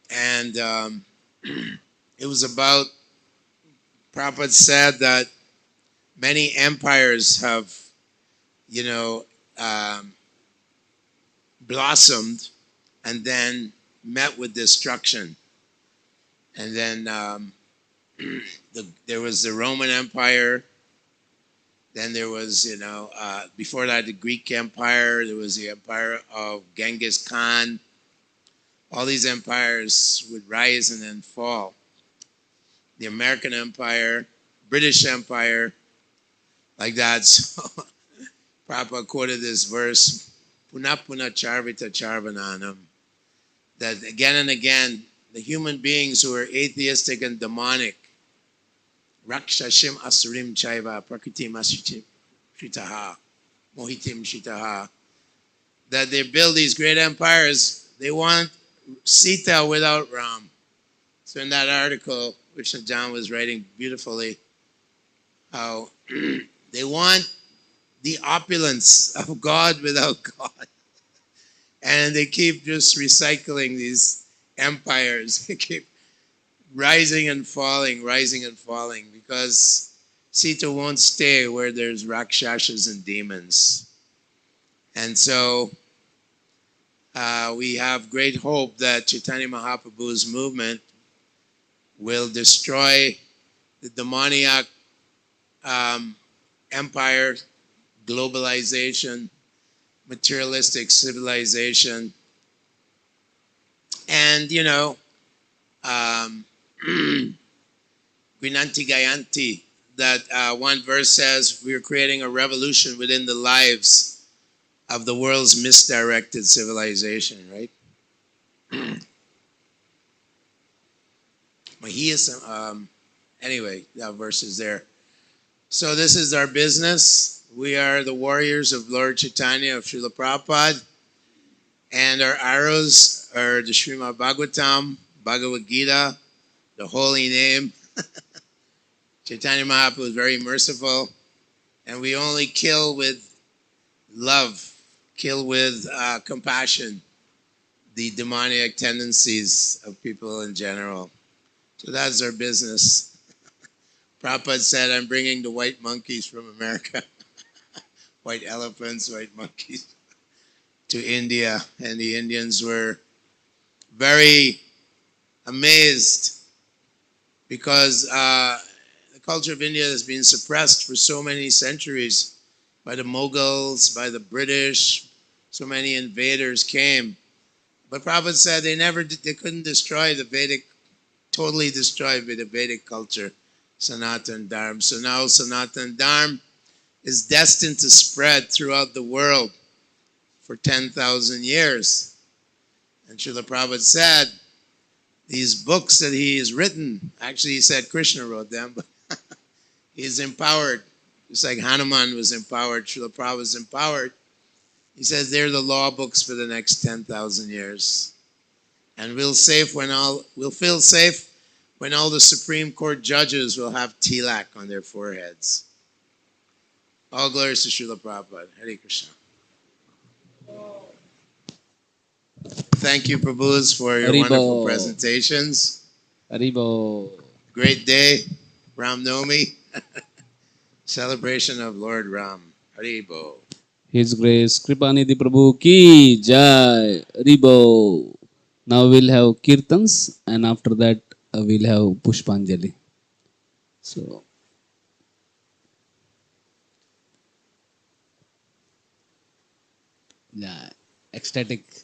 And it was about, Prabhupada said that many empires have, you know, blossomed and then met with destruction. And then there was the Roman Empire. Then there was, before that, the Greek Empire. There was the empire of Genghis Khan. All these empires would rise and then fall. The American Empire, British Empire, like that. So Prabhupada quoted this verse, Puna Puna Charvita Charvananam, that again and again, the human beings who are atheistic and demonic, Rakshashim Asurim Chaiva, Prakritim Asurim Shitaha, Mohitim Shitaha, that they build these great empires, they want Sita without Ram. So in that article, Krishna John was writing beautifully, how they want the opulence of God without God. And they keep just recycling these empires. They keep rising and falling, because Sita won't stay where there's Rakshasas and demons. And so we have great hope that Chaitanya Mahaprabhu's movement will destroy the demoniac empire, globalization, materialistic civilization. And, Grinanti Gayanti, that one verse says, we're creating a revolution within the lives of the world's misdirected civilization, right? Anyway, that verse is there. So this is our business. We are the warriors of Lord Chaitanya, of Srila Prabhupada. And our arrows are the Srimad Bhagavatam, Bhagavad Gita, the holy name. Chaitanya Mahaprabhu is very merciful. And we only kill with love, kill with compassion, the demoniac tendencies of people in general. So that's our business. Prabhupada said, I'm bringing the white monkeys from America, white elephants, white monkeys, to India. And the Indians were very amazed because the culture of India has been suppressed for so many centuries by the Mughals, by the British. So many invaders came. But Prabhupada said they couldn't destroy the Vedic, totally destroy the Vedic culture, Sanatan Dharma. So now Sanatan Dharma is destined to spread throughout the world for 10,000 years. And Srila Prabhupada said, these books that he has written, actually he said Krishna wrote them, but he's empowered. Just like Hanuman was empowered, Srila Prabhupada was empowered. He says they're the law books for the next 10,000 years. And we'll feel safe when all the Supreme Court judges will have tilak on their foreheads. All glories to Srila Prabhupada. Hare Krishna. Thank you, Prabhus, for your wonderful presentations. Haribo. Great day, Ram Navami. Celebration of Lord Ram. Haribo. His Grace Kripanidhi Prabhu ki jai. Haribo. Now we'll have kirtans and after that we'll have Pushpanjali. So, yeah, ecstatic